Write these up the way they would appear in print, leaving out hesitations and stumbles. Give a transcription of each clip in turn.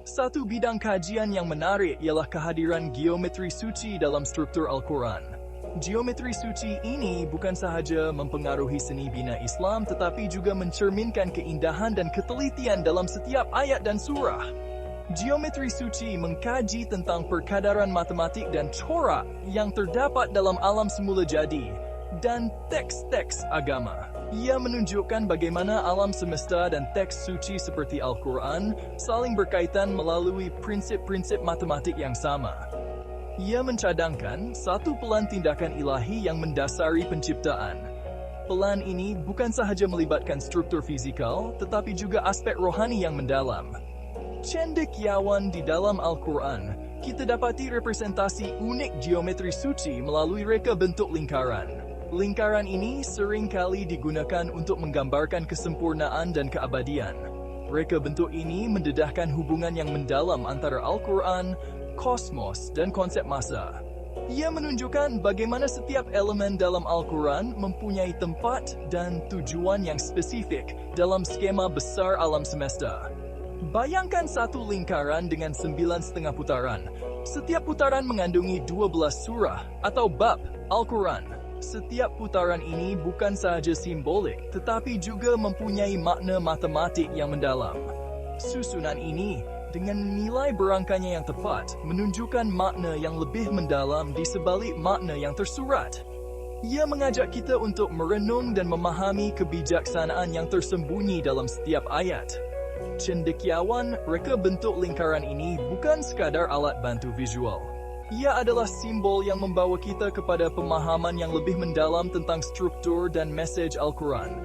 Satu bidang kajian yang menarik ialah kehadiran geometri suci dalam struktur Al-Quran. Geometri suci ini bukan sahaja mempengaruhi seni bina Islam tetapi juga mencerminkan keindahan dan ketelitian dalam setiap ayat dan surah. Geometri suci mengkaji tentang perkadaran matematik dan corak yang terdapat dalam alam semula jadi dan teks-teks agama. Ia menunjukkan bagaimana alam semesta dan teks suci seperti Al-Quran saling berkaitan melalui prinsip-prinsip matematik yang sama. Ia mencadangkan satu pelan tindakan ilahi yang mendasari penciptaan. Pelan ini bukan sahaja melibatkan struktur fizikal, tetapi juga aspek rohani yang mendalam. Cendekiawan di dalam Al-Quran, kita dapati representasi unik geometri suci melalui reka bentuk lingkaran. Lingkaran ini sering kali digunakan untuk menggambarkan kesempurnaan dan keabadian. Reka bentuk ini mendedahkan hubungan yang mendalam antara Al-Quran, kosmos, dan konsep masa. Ia menunjukkan bagaimana setiap elemen dalam Al-Quran mempunyai tempat dan tujuan yang spesifik dalam skema besar alam semesta. Bayangkan satu lingkaran dengan 9,5 putaran. Setiap putaran mengandungi 12 surah atau bab Al-Quran. Setiap putaran ini bukan sahaja simbolik, tetapi juga mempunyai makna matematik yang mendalam. Susunan ini, dengan nilai berangkanya yang tepat, menunjukkan makna yang lebih mendalam di sebalik makna yang tersurat. Ia mengajak kita untuk merenung dan memahami kebijaksanaan yang tersembunyi dalam setiap ayat. Cendekiawan, reka bentuk lingkaran ini bukan sekadar alat bantu visual. Ia adalah simbol yang membawa kita kepada pemahaman yang lebih mendalam tentang struktur dan mesej Al-Quran.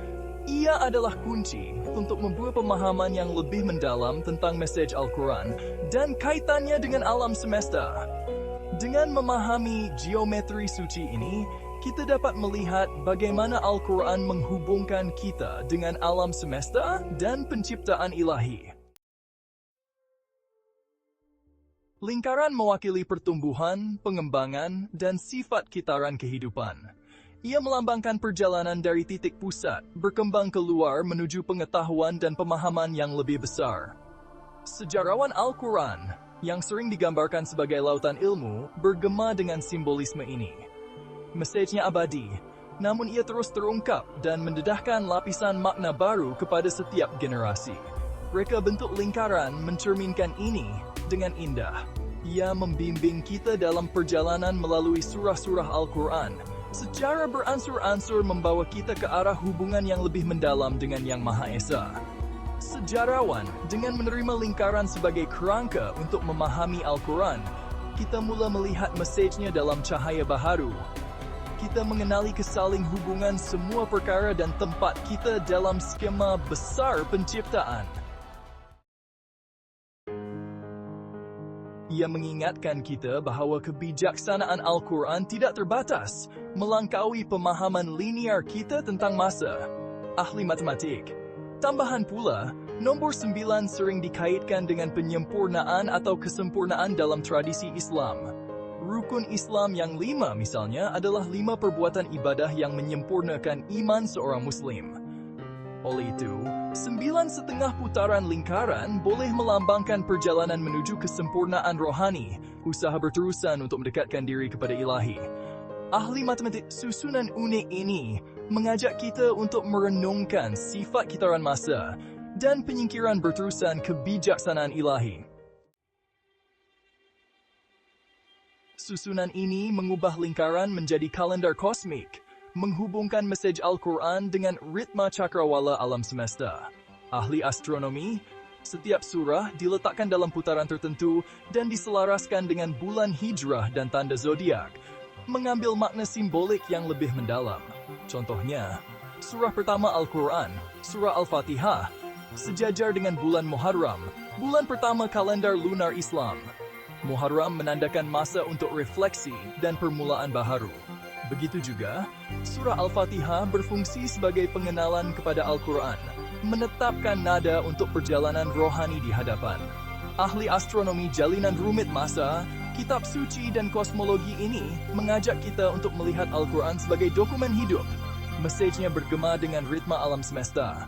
Ia adalah kunci untuk membuat pemahaman yang lebih mendalam tentang mesej Al-Quran dan kaitannya dengan alam semesta. Dengan memahami geometri suci ini, kita dapat melihat bagaimana Al-Quran menghubungkan kita dengan alam semesta dan penciptaan ilahi. Lingkaran mewakili pertumbuhan, pengembangan, dan sifat kitaran kehidupan. Ia melambangkan perjalanan dari titik pusat, berkembang keluar menuju pengetahuan dan pemahaman yang lebih besar. Sejarawan Al-Quran, yang sering digambarkan sebagai lautan ilmu, bergema dengan simbolisme ini. Mesejnya abadi, namun ia terus terungkap dan mendedahkan lapisan makna baru kepada setiap generasi. Reka bentuk lingkaran mencerminkan ini dengan indah. Ia membimbing kita dalam perjalanan melalui surah-surah Al-Quran, secara beransur-ansur membawa kita ke arah hubungan yang lebih mendalam dengan Yang Maha Esa. Sejarawan, dengan menerima lingkaran sebagai kerangka untuk memahami Al-Quran, kita mula melihat mesejnya dalam cahaya baharu. Kita mengenali kesaling hubungan semua perkara dan tempat kita dalam skema besar penciptaan. Ia mengingatkan kita bahawa kebijaksanaan Al-Quran tidak terbatas, melangkaui pemahaman linear kita tentang masa. Ahli matematik. Tambahan pula, nombor 9 sering dikaitkan dengan penyempurnaan atau kesempurnaan dalam tradisi Islam. Rukun Islam yang 5 misalnya adalah 5 perbuatan ibadah yang menyempurnakan iman seorang Muslim. Oleh itu, 9,5 putaran lingkaran boleh melambangkan perjalanan menuju kesempurnaan rohani, usaha berterusan untuk mendekatkan diri kepada ilahi. Ahli matematik, susunan unik ini mengajak kita untuk merenungkan sifat kitaran masa dan penyingkiran berterusan kebijaksanaan ilahi. Susunan ini mengubah lingkaran menjadi kalender kosmik, menghubungkan mesej Al-Quran dengan ritma cakrawala alam semesta. Ahli astronomi, setiap surah diletakkan dalam putaran tertentu dan diselaraskan dengan bulan hijrah dan tanda zodiak, mengambil makna simbolik yang lebih mendalam. Contohnya, surah pertama Al-Quran, surah Al-Fatihah, sejajar dengan bulan Muharram, bulan pertama kalender lunar Islam. Muharram menandakan masa untuk refleksi dan permulaan baharu. Begitu juga, surah Al-Fatihah berfungsi sebagai pengenalan kepada Al-Quran, menetapkan nada untuk perjalanan rohani di hadapan. Ahli astronomi jalinan rumit masa, kitab suci dan kosmologi ini mengajak kita untuk melihat Al-Quran sebagai dokumen hidup. Mesejnya bergema dengan ritma alam semesta.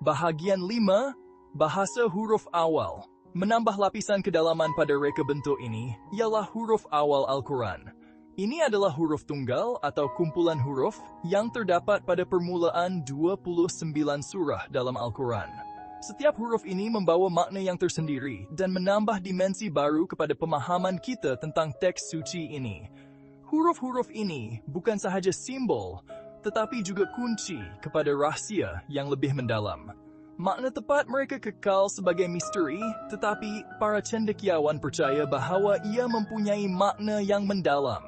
Bahagian 5, bahasa huruf awal. Menambah lapisan kedalaman pada reka bentuk ini ialah huruf awal Al-Quran. Ini adalah huruf tunggal atau kumpulan huruf yang terdapat pada permulaan 29 surah dalam Al-Quran. Setiap huruf ini membawa makna yang tersendiri dan menambah dimensi baru kepada pemahaman kita tentang teks suci ini. Huruf-huruf ini bukan sahaja simbol, tetapi juga kunci kepada rahsia yang lebih mendalam. Makna tepat mereka kekal sebagai misteri, tetapi para cendekiawan percaya bahawa ia mempunyai makna yang mendalam.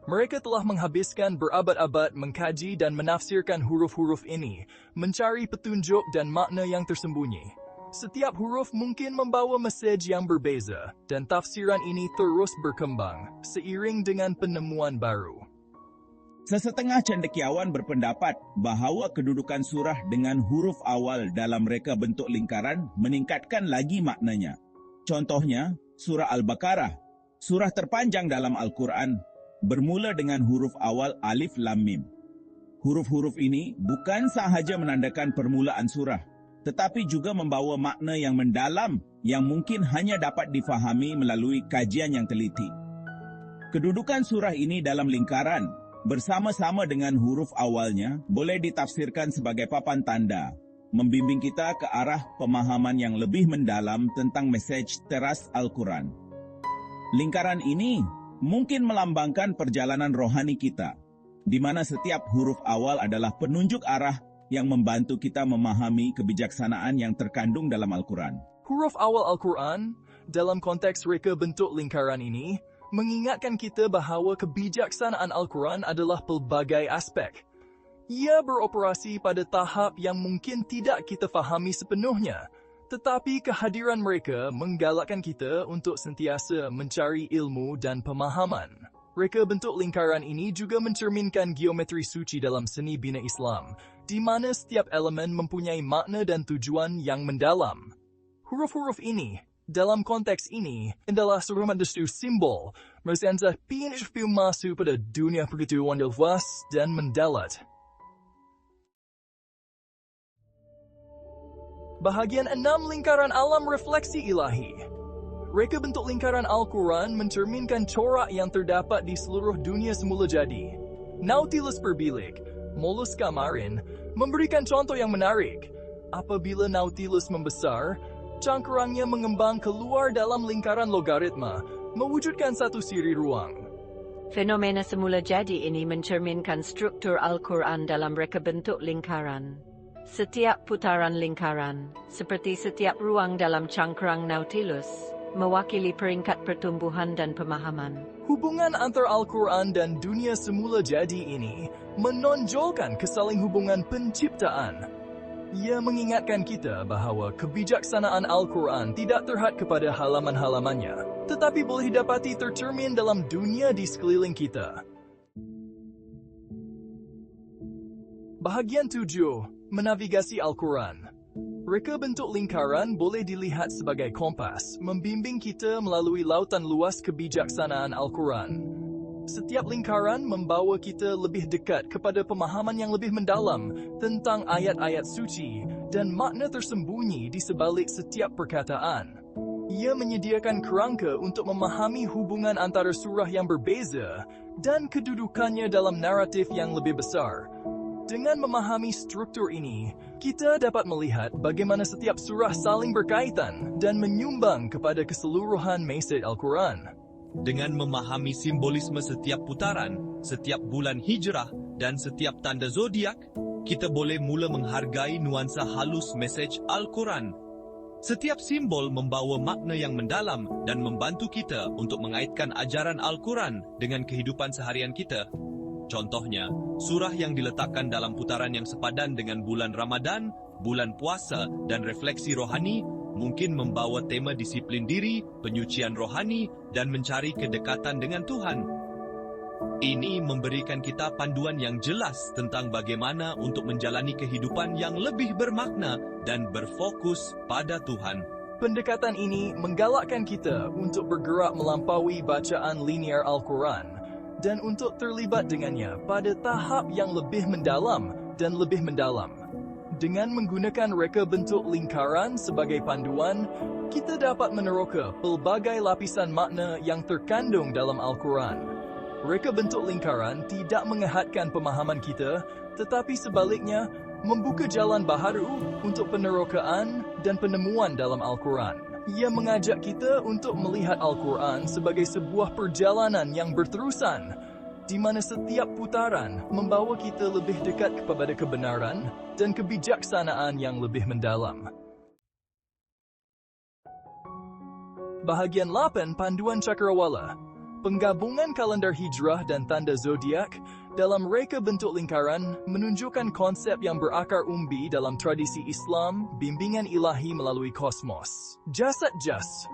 Mereka telah menghabiskan berabad-abad mengkaji dan menafsirkan huruf-huruf ini, mencari petunjuk dan makna yang tersembunyi. Setiap huruf mungkin membawa mesej yang berbeza, dan tafsiran ini terus berkembang seiring dengan penemuan baru. Sesetengah cendekiawan berpendapat bahawa kedudukan surah dengan huruf awal dalam reka bentuk lingkaran meningkatkan lagi maknanya. Contohnya, surah Al-Baqarah, surah terpanjang dalam Al-Quran, bermula dengan huruf awal Alif Lam Mim. Huruf-huruf ini bukan sahaja menandakan permulaan surah, tetapi juga membawa makna yang mendalam yang mungkin hanya dapat difahami melalui kajian yang teliti. Kedudukan surah ini dalam lingkaran, bersama-sama dengan huruf awalnya, boleh ditafsirkan sebagai papan tanda, membimbing kita ke arah pemahaman yang lebih mendalam tentang mesej teras Al-Quran. Lingkaran ini mungkin melambangkan perjalanan rohani kita, di mana setiap huruf awal adalah penunjuk arah yang membantu kita memahami kebijaksanaan yang terkandung dalam Al-Quran. Huruf awal Al-Quran, dalam konteks reka bentuk lingkaran ini, mengingatkan kita bahawa kebijaksanaan Al-Quran adalah pelbagai aspek. Ia beroperasi pada tahap yang mungkin tidak kita fahami sepenuhnya, tetapi kehadiran mereka menggalakkan kita untuk sentiasa mencari ilmu dan pemahaman. Reka bentuk lingkaran ini juga mencerminkan geometri suci dalam seni bina Islam, di mana setiap elemen mempunyai makna dan tujuan yang mendalam. Huruf-huruf ini, dalam konteks ini, adalah suruh-mendestu simbol, mersensa pindah masuk pada dunia pengetahuan yang luas dan mendalam. Bahagian 6 lingkaran alam refleksi ilahi. Reka bentuk lingkaran Al-Quran mencerminkan corak yang terdapat di seluruh dunia semula jadi. Nautilus berbilik, Mollusca marin, memberikan contoh yang menarik. Apabila Nautilus membesar, cangkerangnya mengembang keluar dalam lingkaran logaritma, mewujudkan satu siri ruang. Fenomena semula jadi ini mencerminkan struktur Al-Quran dalam reka bentuk lingkaran. Setiap putaran lingkaran, seperti setiap ruang dalam cangkerang Nautilus, mewakili peringkat pertumbuhan dan pemahaman. Hubungan antara Al-Quran dan dunia semula jadi ini menonjolkan kesaling hubungan penciptaan. Ia mengingatkan kita bahawa kebijaksanaan Al-Quran tidak terhad kepada halaman-halamannya, tetapi boleh dapati tercermin dalam dunia di sekeliling kita. Bahagian 7, menavigasi Al-Quran. Reka bentuk lingkaran boleh dilihat sebagai kompas, membimbing kita melalui lautan luas kebijaksanaan Al-Quran. Setiap lingkaran membawa kita lebih dekat kepada pemahaman yang lebih mendalam tentang ayat-ayat suci dan makna tersembunyi di sebalik setiap perkataan. Ia menyediakan kerangka untuk memahami hubungan antara surah yang berbeza dan kedudukannya dalam naratif yang lebih besar. Dengan memahami struktur ini, kita dapat melihat bagaimana setiap surah saling berkaitan dan menyumbang kepada keseluruhan mesej Al-Quran. Dengan memahami simbolisme setiap putaran, setiap bulan hijrah, dan setiap tanda zodiak, kita boleh mula menghargai nuansa halus mesej Al-Quran. Setiap simbol membawa makna yang mendalam dan membantu kita untuk mengaitkan ajaran Al-Quran dengan kehidupan seharian kita. Contohnya, surah yang diletakkan dalam putaran yang sepadan dengan bulan Ramadan, bulan puasa, dan refleksi rohani, mungkin membawa tema disiplin diri, penyucian rohani, dan mencari kedekatan dengan Tuhan. Ini memberikan kita panduan yang jelas tentang bagaimana untuk menjalani kehidupan yang lebih bermakna dan berfokus pada Tuhan. Pendekatan ini menggalakkan kita untuk bergerak melampaui bacaan linear Al-Quran dan untuk terlibat dengannya pada tahap yang lebih mendalam dan lebih mendalam. Dengan menggunakan reka bentuk lingkaran sebagai panduan, kita dapat meneroka pelbagai lapisan makna yang terkandung dalam Al-Quran. Reka bentuk lingkaran tidak mengehatkan pemahaman kita, tetapi sebaliknya membuka jalan baharu untuk penerokaan dan penemuan dalam Al-Quran. Ia mengajak kita untuk melihat Al-Quran sebagai sebuah perjalanan yang berterusan, di mana setiap putaran membawa kita lebih dekat kepada kebenaran dan kebijaksanaan yang lebih mendalam. Bahagian 8 Panduan Cakrawala. Penggabungan kalender hijrah dan tanda zodiak dalam reka bentuk lingkaran menunjukkan konsep yang berakar umbi dalam tradisi Islam, bimbingan ilahi melalui kosmos. Jasad Jas,